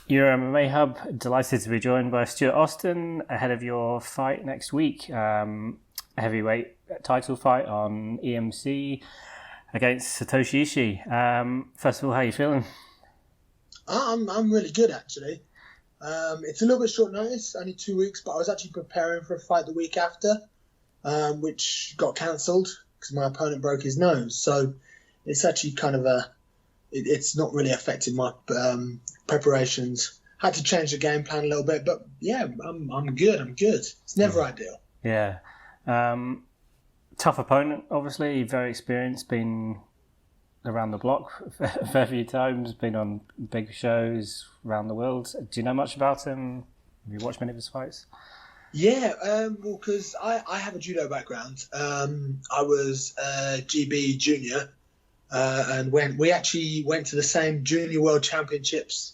You're MMA Hub. Delighted to be joined by Stuart Austin ahead of your fight next week. A heavyweight title fight on EMC against Satoshi Ishii. First of all, how are you feeling? I'm really good, actually. It's a little bit short notice, only 2 weeks, but I was actually preparing for a fight the week after, which got cancelled because my opponent broke his nose. So it's actually kind of it's not really affected my preparations. Had to change the game plan a little bit, but yeah, I'm good. I'm good. It's never ideal. Yeah. Tough opponent, obviously. Very experienced, been around the block a fair few times, been on big shows around the world. Do you know much about him? Have you watched many of his fights? Yeah, well, because I have a judo background. I was a GB junior, and when we actually went to the same junior world championships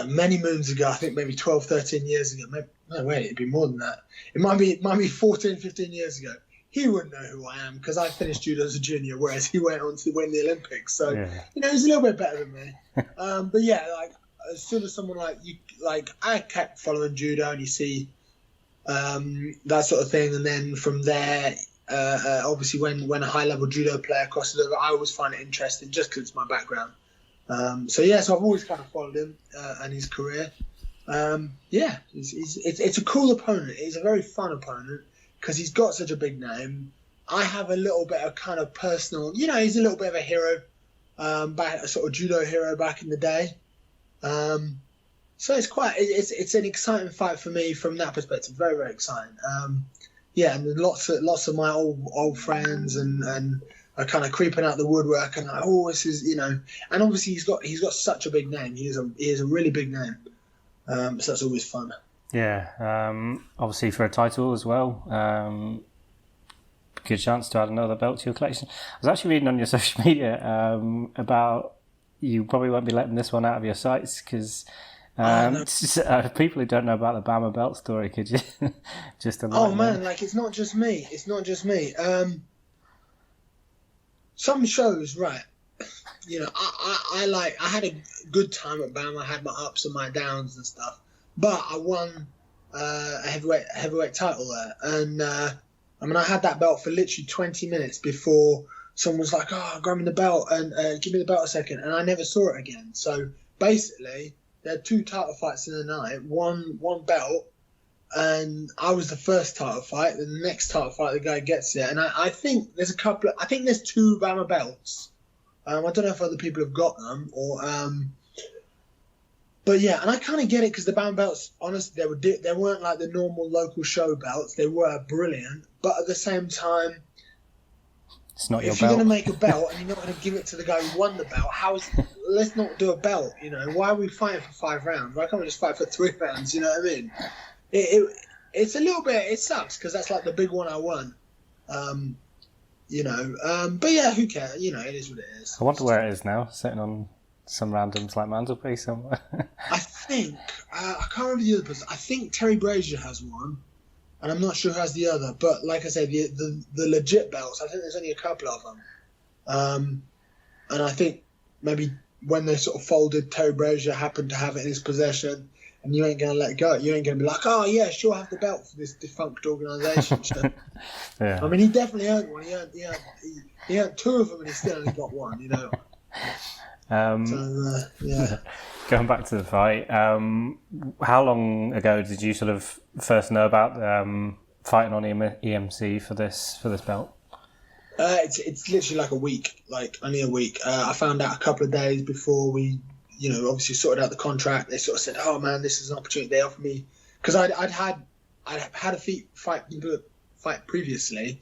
many moons ago, I think maybe 12, 13 years ago. Maybe, no, wait, it'd be more than that. It might be 14, 15 years ago. He wouldn't know who I am because I finished judo as a junior, whereas he went on to win the Olympics. So, he's a little bit better than me. But yeah, like as soon as someone I kept following judo and you see that sort of thing, and then from there, obviously when a high level judo player crosses over, I always find it interesting just because it's my background. So I've always kind of followed him and his career. It's a cool opponent. He's a very fun opponent because he's got such a big name. I have a little bit of kind of personal, he's a little bit of a hero, a sort of judo hero back in the day. So it's an exciting fight for me from that perspective. Very, very exciting. And lots of my old friends and are kind of creeping out the woodwork, and this is, and obviously he's got such a big name. He is a really big name. So that's always fun. Yeah. Obviously for a title as well. Good chance to add another belt to your collection. I was actually reading on your social media about you probably won't be letting this one out of your sights because people who don't know about the Bama belt story, could you just enlighten them? Like it's not just me. Some shows, right? I had a good time at Bama. I had my ups and my downs and stuff, but I won a heavyweight title there, and I had that belt for literally 20 minutes before someone was like, "Oh, grab me the belt and give me the belt a second," and I never saw it again. So basically, there are 2 title fights in the night, one belt, and I was the first title fight. The next title fight, the guy gets it, and I think there's there's 2 Bama belts. I don't know if other people have got them or. But yeah, and I kind of get it because the Bama belts, honestly, they weren't like the normal local show belts. They were brilliant, but at the same time, it's not your belt. If you're going to make a belt and you're not going to give it to the guy who won the belt, let's not do a belt. Why are we fighting for 5 rounds? Why can't we just fight for 3 rounds? You know what I mean? It's a little bit. It sucks because that's like the big one I won. But yeah, who cares? It is what it is. I wonder where it is now, sitting on some random mantelpiece somewhere. I think I can't remember the other person. I think Terry Brazier has one, and I'm not sure who has the other. But like I said, the legit belts, I think there's only a couple of them. And I think maybe when they sort of folded, Terry Brazier happened to have it in his possession, and you ain't going to let it go. You ain't going to be like, oh yeah, sure, have the belt for this defunct organisation. So, yeah. I mean, he definitely earned one. He earned 2 of them, and he still only got 1. Going back to the fight, how long ago did you sort of first know about fighting on EMC for this belt? It's literally like a week, only a week. I found out a couple of days before we, obviously sorted out the contract. They sort of said, "Oh man, this is an opportunity." They offered me because I'd had a fight previously.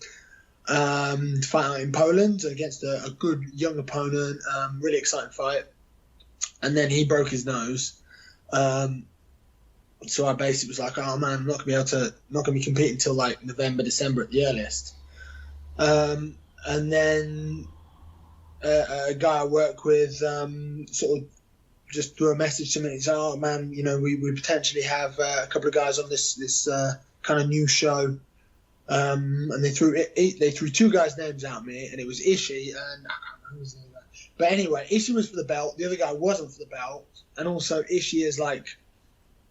Fight out in Poland against a good young opponent, really exciting fight, and then he broke his nose. So I basically was like, "Oh man, I'm not gonna be competing until like November, December at the earliest." And then a guy I work with sort of just threw a message to me. He said, "Oh man, we potentially have a couple of guys on this kind of new show." And they threw 2 guys' names at me, and it was Ishii and I can't remember his name. But anyway, Ishii was for the belt. The other guy wasn't for the belt. And also Ishii is like,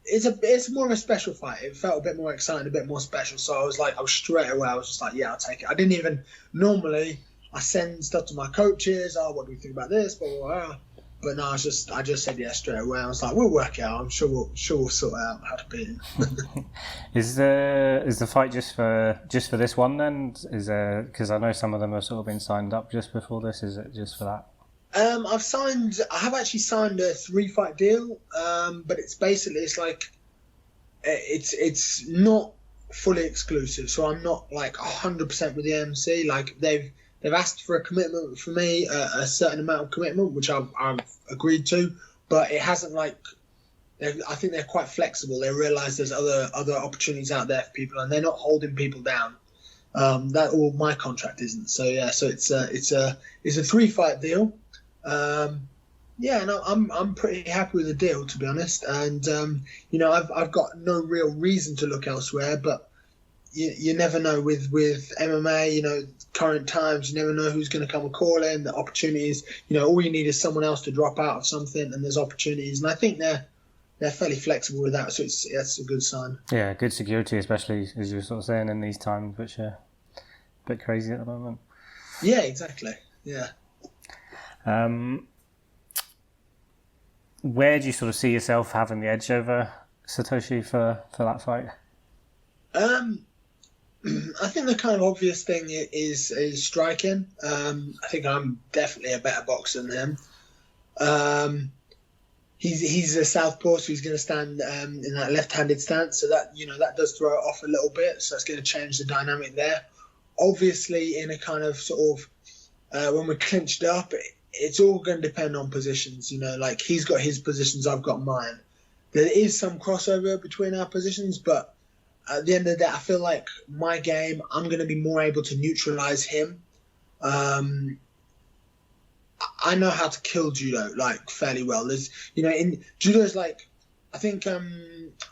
it's more of a special fight. It felt a bit more exciting, a bit more special. So I was straight away, I was just like, yeah, I'll take it. I didn't even, normally I send stuff to my coaches. Oh, what do we think about this? Blah, blah, blah. But no, I just said yeah straight away. I was like, we'll work it out. I'm sure we'll sort out how to beat him. Is the fight just for this one then? Because I know some of them have sort of been signed up just before this. Is it just for that? I have actually signed a 3-fight deal, but it's not fully exclusive, so I'm not like 100% with the EMC. Like they've asked for a commitment for me, a certain amount of commitment, which I've agreed to, but it hasn't I think they're quite flexible. They realise there's other opportunities out there for people, and they're not holding people down. That all my contract isn't. So yeah, so it's a 3-fight deal. And I'm pretty happy with the deal, to be honest. And I've got no real reason to look elsewhere, but you never know with MMA. Current times, you never know who's going to come and call in. The opportunities, all you need is someone else to drop out of something, and there's opportunities. And I think they're fairly flexible with that, so it's a good sign. Yeah, good security, especially as you're sort of saying in these times, which are a bit crazy at the moment. Yeah, exactly. Yeah. Where do you sort of see yourself having the edge over Satoshi for that fight? I think the kind of obvious thing is striking. I think I'm definitely a better boxer than him. He's a southpaw, so he's going to stand in that left-handed stance. So that that does throw it off a little bit. So it's going to change the dynamic there. Obviously, in a kind of sort of when we're clinched up, it's all going to depend on positions. Like he's got his positions, I've got mine. There is some crossover between our positions, but at the end of the day, I feel like my game, I'm going to be more able to neutralize him. I know how to kill judo fairly well. There's, in judo is I think I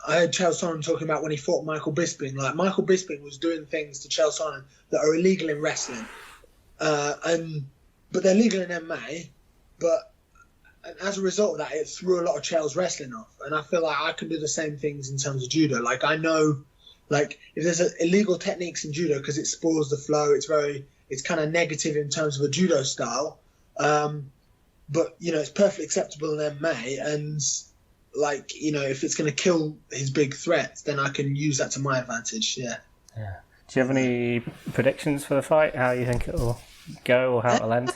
heard Chael Sonnen talking about when he fought Michael Bisping. Like Michael Bisping was doing things to Chael Sonnen that are illegal in wrestling, but they're legal in MMA. And as a result of that, it threw a lot of Chael's wrestling off. And I feel like I can do the same things in terms of judo. Like I know. Like if there's illegal techniques in judo because it spoils the flow, it's kind of negative in terms of a judo style, but it's perfectly acceptable in MMA. And if it's going to kill his big threats, then I can use that to my advantage. Yeah. Yeah. Do you have any predictions for the fight? How you think it'll go or how it'll end?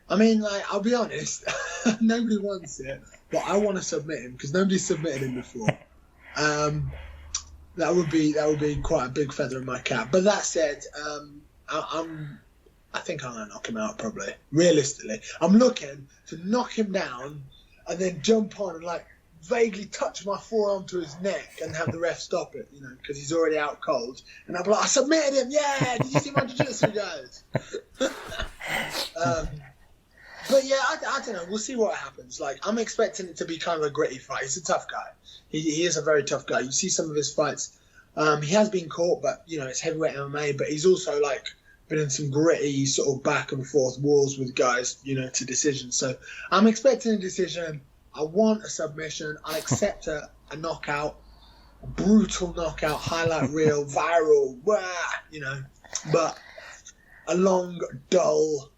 I mean, I'll be honest, nobody wants it, but I want to submit him because nobody's submitted him before. That would be quite a big feather in my cap. But that said, I think I'm gonna knock him out probably. Realistically, I'm looking to knock him down and then jump on and vaguely touch my forearm to his neck and have the ref stop it, because he's already out cold. And I'll be like, I submitted him. Yeah, did you see my jiu-jitsu, guys? But yeah, I don't know. We'll see what happens. I'm expecting it to be kind of a gritty fight. He's a tough guy. He is a very tough guy. You see some of his fights. He has been caught, but it's heavyweight MMA. But he's also been in some gritty sort of back and forth wars with guys, to decisions. So I'm expecting a decision. I want a submission. I'll accept a knockout, a brutal knockout, highlight reel, viral, but a long, dull,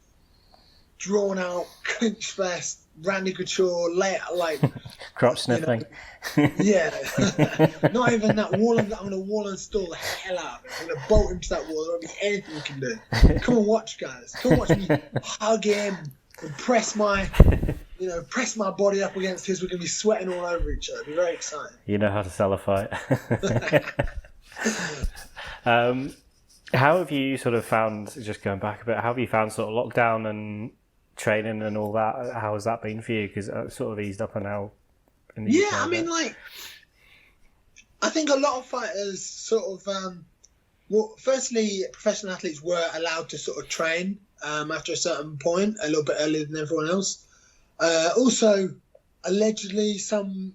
drawn out clinch fest, Randy Couture, crotch sniffing. Yeah, not even that wall. I'm going to wall and stall the hell out of it. I'm going to bolt him to that wall. There won't be anything we can do. Come and watch, guys. Come and watch me hug him and press my body up against his. We're going to be sweating all over each other. It'll be very exciting. You know how to sell a fight. How have you sort of found, just going back a bit, how have you found sort of lockdown and training and all that? How has that been for you? Because it's sort of eased up and now in the UK, I mean, I think a lot of fighters sort of, firstly, professional athletes were allowed to sort of train after a certain point, a little bit earlier than everyone else. Also, allegedly, some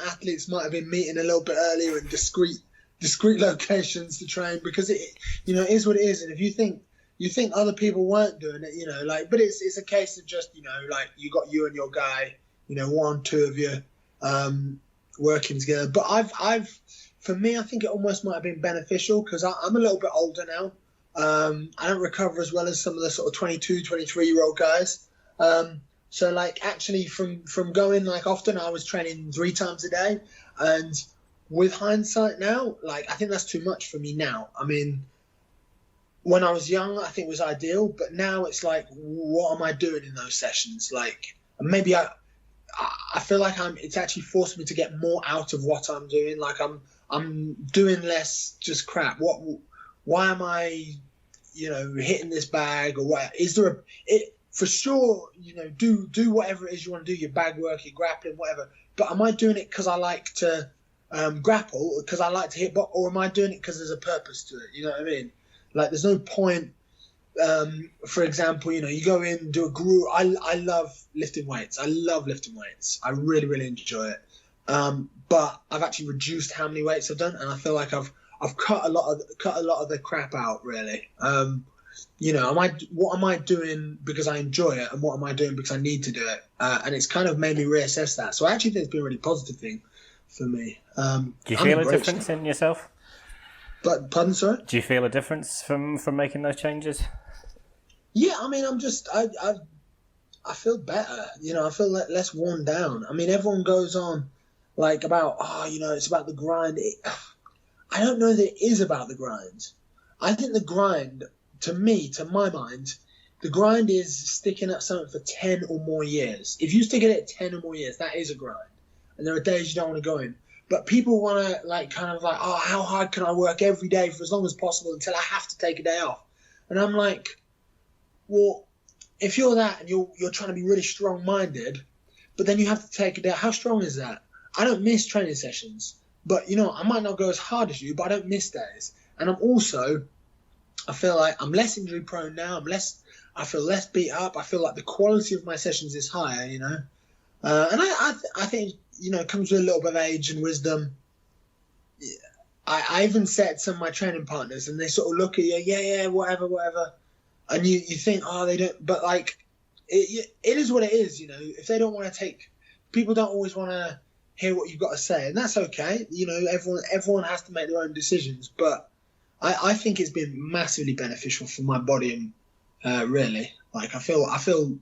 athletes might have been meeting a little bit earlier in discrete locations to train because it is what it is. And if you think, you think other people weren't doing it, like, but it's a case of just, like you got you and your guy, one, two of you working together. But for me, I think it almost might have been beneficial because I'm a little bit older now. I don't recover as well as some of the sort of 22, 23-year-old guys. So like actually from going, like, often I was training 3 times a day, and with hindsight now, like, I think that's too much for me now. I mean, when I was young, I think it was ideal, but now it's like, what am I doing in those sessions? Like, maybe I feel like it's actually forced me to get more out of what I'm doing. Like I'm doing less just crap. Why am I, hitting this bag, or what? Is there for sure, do whatever it is you want to do, your bag work, your grappling, whatever. But am I doing it because I like to grapple, because I like to hit, or am I doing it because there's a purpose to it? You know what I mean? Like, there's no point. For example, you go in, do a group. I love lifting weights. I love lifting weights. I really, really enjoy it. But I've actually reduced how many weights I've done, and I feel like I've cut a lot of the crap out, really. What am I doing because I enjoy it, and what am I doing because I need to do it? And it's kind of made me reassess that. So I actually think it's been a really positive thing for me. Do you feel a difference in yourself? But pardon, sorry? Do you feel a difference from making those changes? Yeah, I mean, I feel better. I feel less worn down. I mean, everyone goes on like about, it's about the grind. I don't know that it is about the grind. I think the grind, to my mind, the grind is sticking at something for 10 or more years. If you stick at it 10 or more years, that is a grind. And there are days you don't want to go in. But people want to how hard can I work every day for as long as possible until I have to take a day off? And I'm like, well, if you're that and you're trying to be really strong-minded, but then you have to take a day, how strong is that? I don't miss training sessions, but I might not go as hard as you, but I don't miss days. And I feel like I'm less injury prone now. I feel less beat up. I feel like the quality of my sessions is higher, and I think, it comes with a little bit of age and wisdom. I even said to some of my training partners, and they sort of look at you, yeah, whatever. And you think, oh, they don't, but like, it is what it is, if they don't want to people don't always want to hear what you've got to say, and that's okay. Everyone has to make their own decisions, but I think it's been massively beneficial for my body, and really, like, I feel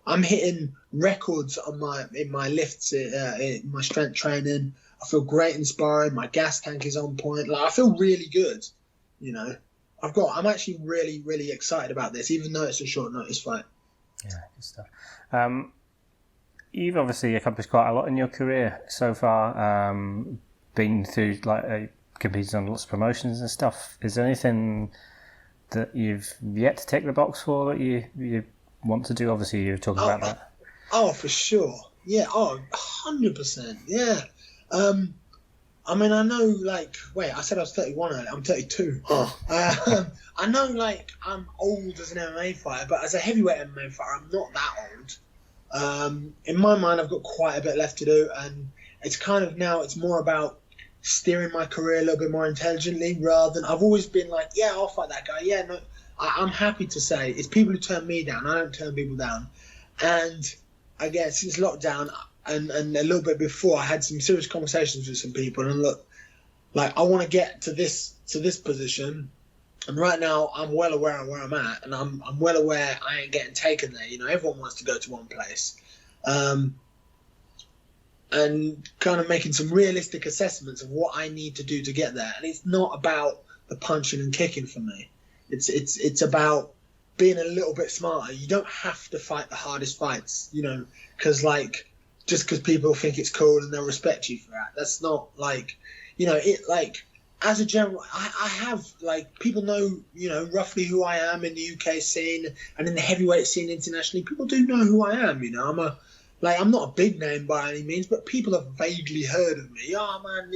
I'm hitting records in my lifts, in my strength training. I feel great in sparring. My gas tank is on point. Like, I feel really good. I'm actually really, really excited about this, even though it's a short notice fight. Yeah, good stuff. You've obviously accomplished quite a lot in your career so far. Been through competed on lots of promotions and stuff. Is there anything that you've yet to tick the box for that you want to do? Obviously, you're talking about that. Oh, for sure. Yeah. Oh, 100%. Yeah. I mean, I know, I said I was 31 earlier. I'm 32. I know, I'm old as an MMA fighter, but as a heavyweight MMA fighter, I'm not that old. In my mind, I've got quite a bit left to do, and it's kind of now, it's more about steering my career a little bit more intelligently, rather than, I've always been like, yeah, I'll fight that guy. Yeah, no, I'm happy to say it's people who turn me down. I don't turn people down. And I guess since lockdown, and a little bit before, I had some serious conversations with some people, and look, I want to get to this position, and right now I'm well aware of where I'm at, and I'm well aware I ain't getting taken there. Everyone wants to go to one place, and kind of making some realistic assessments of what I need to do to get there. And it's not about the punching and kicking for me. It's about being a little bit smarter. You don't have to fight the hardest fights, because just because people think it's cool and they'll respect you for that. That's not as a general, I have people know, roughly who I am in the UK scene and in the heavyweight scene internationally. People do know who I am, I'm not a big name by any means, but people have vaguely heard of me. Oh man,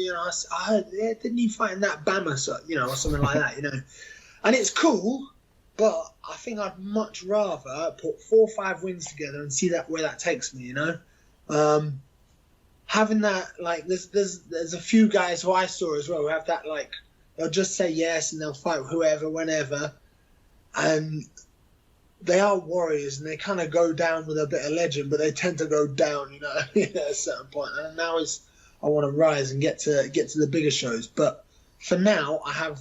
I heard, didn't he fight in that Bama, or something like that, And it's cool, but I think I'd much rather put 4 or 5 wins together and see where that takes me, Having that, there's a few guys who I saw as well who have that, they'll just say yes and they'll fight whoever, whenever. and they are warriors, and they kind of go down with a bit of legend, but they tend to go down, you know, at a certain point. And now I want to rise and get to the bigger shows. But for now, I have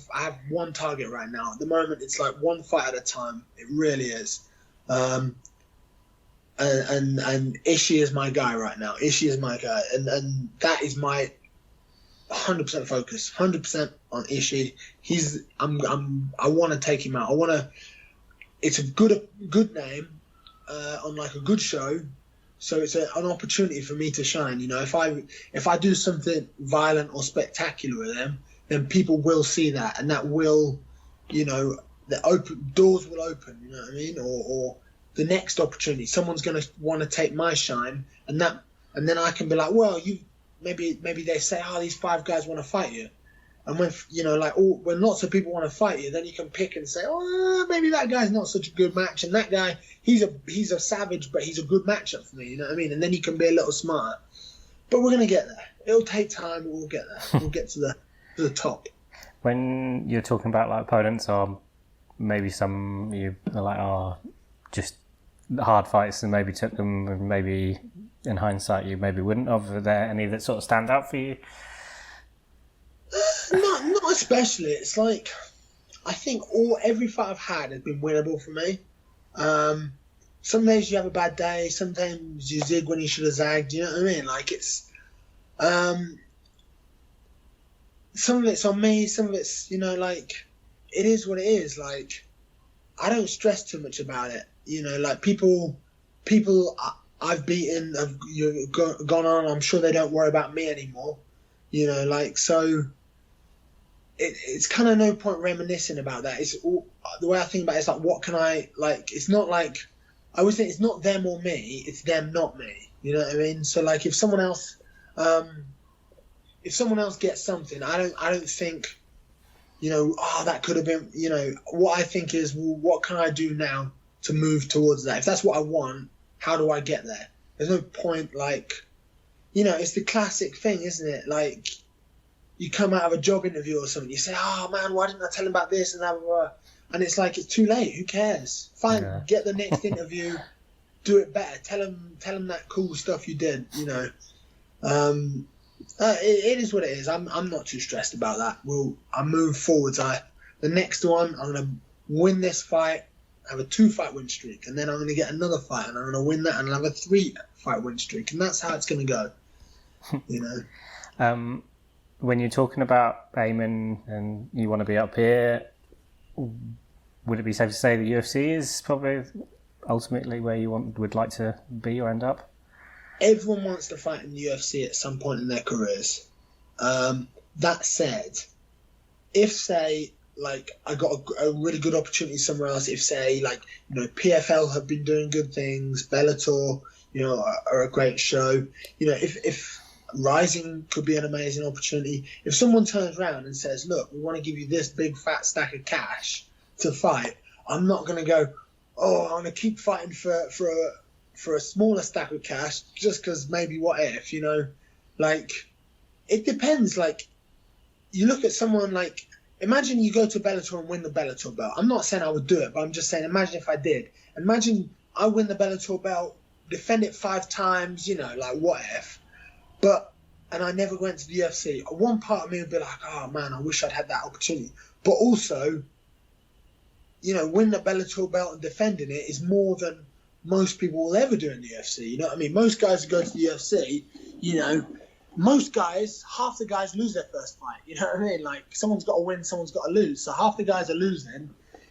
one target right now. At the moment, it's like one fight at a time. It really is. And Ishii is my guy right now. Ishii is my guy, and that is my 100% focus. 100% on Ishii. I want to take him out. It's a good name on like a good show, so it's an opportunity for me to shine. You know, if I do something violent or spectacular with them, then people will see that, and that will, you know, the doors will open. You know what I mean? Or the next opportunity, someone's going to want to take my shine, and then I can be like, well, maybe they say, oh, these 5 guys want to fight you. And when, you know, like, when lots of people want to fight you, then you can pick and say, oh, maybe that guy's not such a good match, and that guy, he's a savage, but he's a good matchup for me. You know what I mean? And then you can be a little smarter. But we're gonna get there. It'll take time, but we'll get there. We'll get to the top. When you're talking about like opponents, or maybe some you are like, oh, just hard fights, and maybe took them, and maybe in hindsight you maybe wouldn't have. Are there any that sort of stand out for you? Not especially. It's like, I think every fight I've had has been winnable for me. Some days you have a bad day. Sometimes you zig when you should have zagged. You know what I mean? Like, it's some of it's on me. Some of it's, you know, like, it is what it is. Like, I don't stress too much about it. You know, like, people I've beaten have gone on. I'm sure they don't worry about me anymore. You know, like, so it's kind of no point reminiscing about that. It's all, the way I think about it is like, what can I, like, it's not like, I always think it's not them or me, it's them, not me. You know what I mean? So, like, if someone else gets something, I don't think, you know, oh, that could have been, you know, what I think is, well, what can I do now to move towards that? If that's what I want, how do I get there? There's no point, like, you know, it's the classic thing, isn't it? Like, you come out of a job interview or something, you say, oh man, why didn't I tell him about this and that, blah, blah. And it's like, it's too late. Who cares? Fine, Get the next interview, do it better. Tell him that cool stuff you did. You know, it is what it is. I'm not too stressed about that. I move forwards. The next one, I'm gonna win this fight, have a 2-fight win streak, and then I'm gonna get another fight, and I'm gonna win that, and I'll have a 3-fight win streak, and that's how it's gonna go. You know. When you're talking about aiming and you want to be up here, would it be safe to say the UFC is probably ultimately where you would like to be or end up? Everyone wants to fight in the UFC at some point in their careers. That said, if, say, like, I got a really good opportunity somewhere else, if, say, like, you know, PFL have been doing good things, Bellator, you know, are a great show, you know, if Rising could be an amazing opportunity. If someone turns around and says, look, we want to give you this big fat stack of cash to fight, I'm not going to go, oh, I'm going to keep fighting for a smaller stack of cash just because maybe what if, you know? Like, it depends. Like, you look at someone like, imagine you go to Bellator and win the Bellator belt. I'm not saying I would do it, but I'm just saying, imagine if I did. Imagine I win the Bellator belt, defend it 5 times, you know, like, what if? And I never went to the UFC. One part of me would be like, oh man, I wish I'd had that opportunity. But also, you know, winning the Bellator belt and defending it is more than most people will ever do in the UFC. You know what I mean? Most guys who go to the UFC, you know, half the guys lose their first fight. You know what I mean? Like, someone's got to win, someone's got to lose. So half the guys are losing.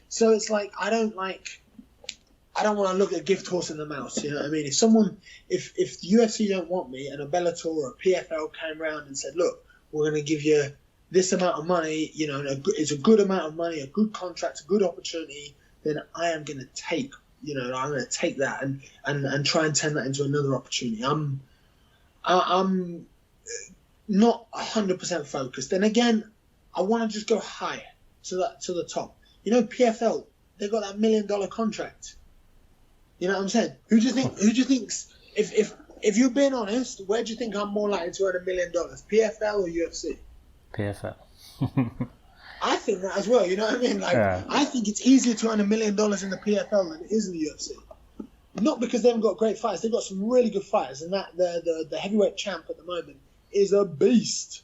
So it's like, I don't want to look at a gift horse in the mouth, you know what I mean? If the UFC don't want me and a Bellator or a PFL came around and said, look, we're going to give you this amount of money, you know, it's a good amount of money, a good contract, a good opportunity, then I am going to take, you know, I'm going to take that and try and turn that into another opportunity. I'm not 100% focused. And again, I want to just go higher to the top. You know, PFL, they got that $1 million contract. You know what I'm saying? Who do you think's, if you're being honest, where do you think I'm more likely to earn $1 million? PFL or UFC? PFL. I think that as well. You know what I mean? Like, Yeah. I think it's easier to earn $1 million in the PFL than it is in the UFC. Not because they haven't got great fighters; they've got some really good fighters, and that the heavyweight champ at the moment is a beast.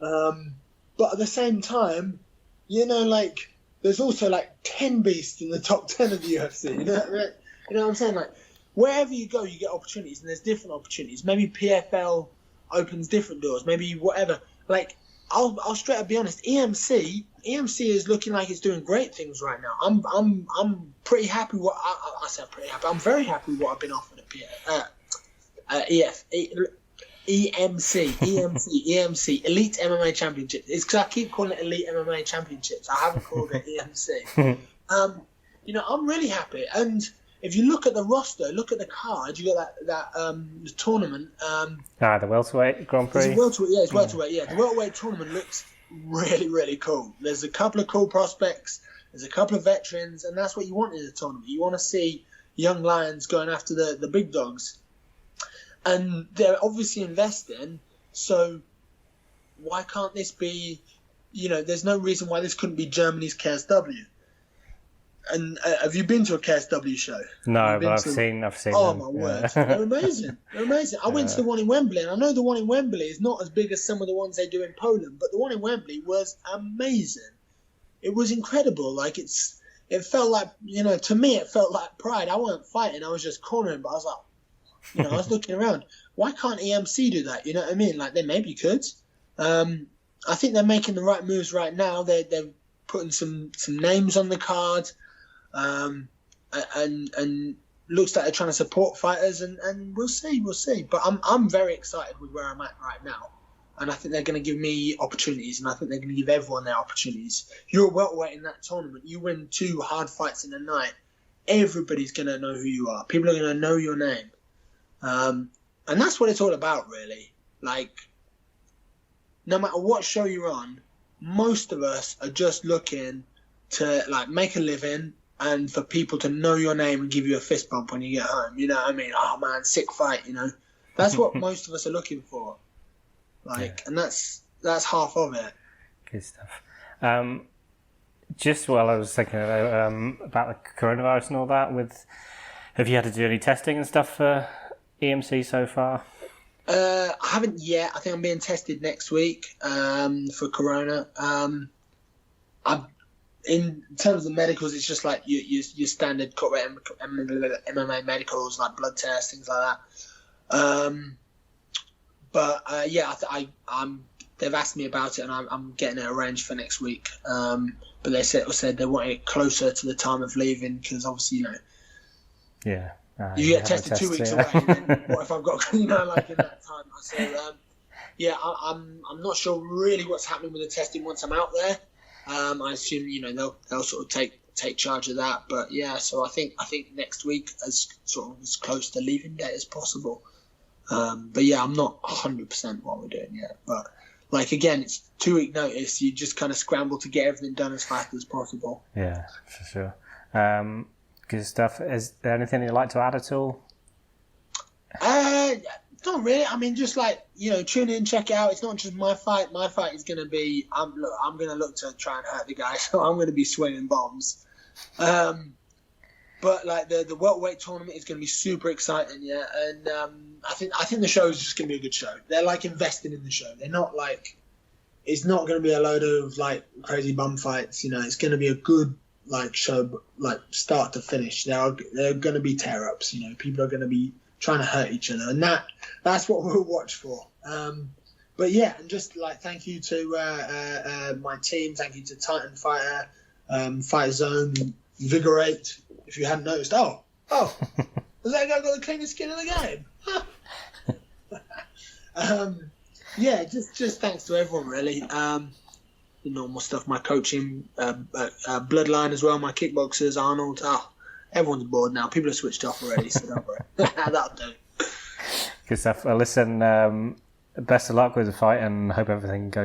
But at the same time, you know, like there's also like 10 beasts in the top 10 of the UFC. You know what I'm saying? Like wherever you go, you get opportunities, and there's different opportunities. Maybe PFL opens different doors. Maybe whatever. Like I'll straight up be honest. EMC is looking like it's doing great things right now. I'm pretty happy. I say I'm pretty happy. I'm very happy with what I've been offered at EMC, Elite MMA Championship. It's because I keep calling it Elite MMA Championships. I haven't called it EMC. You know, I'm really happy. And if you look at the roster, look at the card, you got that tournament. The welterweight Grand Prix. It's welterweight. Yeah, the welterweight tournament looks really, really cool. There's a couple of cool prospects. There's a couple of veterans, and that's what you want in a tournament. You want to see young lions going after the big dogs. And they're obviously investing, so why can't this be, you know, there's no reason why this couldn't be Germany's KSW. And have you been to a KSW show? No, but I've seen Oh, them. my word. They're amazing. I went to the one in Wembley, and I know the one in Wembley is not as big as some of the ones they do in Poland, but the one in Wembley was amazing. It was incredible. Like, it felt like, you know, to me, it felt like pride. I wasn't fighting. I was just cornering, but I was like, you know, I was looking around. Why can't EMC do that? You know what I mean? Like, they maybe could. I think they're making the right moves right now. They're putting some names on the card, and looks like they're trying to support fighters. And we'll see. But I'm very excited with where I'm at right now, and I think they're going to give me opportunities, and I think they're going to give everyone their opportunities. You're a welterweight in that tournament. You win 2 hard fights in a night. Everybody's going to know who you are. People are going to know your name. And that's what it's all about, really. Like, no matter what show you're on, most of us are just looking to, like, make a living and for people to know your name and give you a fist bump when you get home. You know what I mean? Oh, man, sick fight, you know. That's what most of us are looking for. Like, yeah. And that's half of it. Good stuff. Just while I was thinking about the coronavirus and all that, have you had to do any testing and stuff for EMC so far? I haven't yet. I think I'm being tested next week for corona. In terms of medicals, it's just like your standard corporate MMA medicals, like blood tests, things like that. They've asked me about it, and I'm getting it arranged for next week. But they said they want it closer to the time of leaving, because obviously, you know. Yeah. You get tested 2 weeks away, and then what if I've got, you know, like in that time? So, I'm not sure really what's happening with the testing once I'm out there. I assume, you know, they'll sort of take charge of that. But yeah, so I think next week as close to leaving date as possible. But yeah, I'm not 100% what we're doing yet. But like again, it's 2 week notice. You just kind of scramble to get everything done as fast as possible. Yeah, for sure. Good stuff. Is there anything you'd like to add at all? Not really. I mean, just like, you know, tune in, check it out. It's not just my fight. My fight is going to be, I'm going to look to try and hurt the guy, so I'm going to be swinging bombs. But like the welterweight tournament is going to be super exciting, yeah. And I think the show is just going to be a good show. They're like investing in the show. They're not like, it's not going to be a load of like crazy bum fights. You know, it's going to be a good like show, like start to finish. There are going to be tear ups. You know, people are going to be trying to hurt each other, and that's what we'll watch for. But yeah, and just like thank you to my team, thank you to Titan Fighter, Fight Zone, Invigorate. If you hadn't noticed, was that guy got the cleanest skin in the game? Yeah, just thanks to everyone really. The normal stuff, my coaching, Bloodline as well, my kickboxers, Arnold. Everyone's bored now. People have switched off already, so don't worry. That'll do. Good stuff. Well, listen, best of luck with the fight, and hope everything goes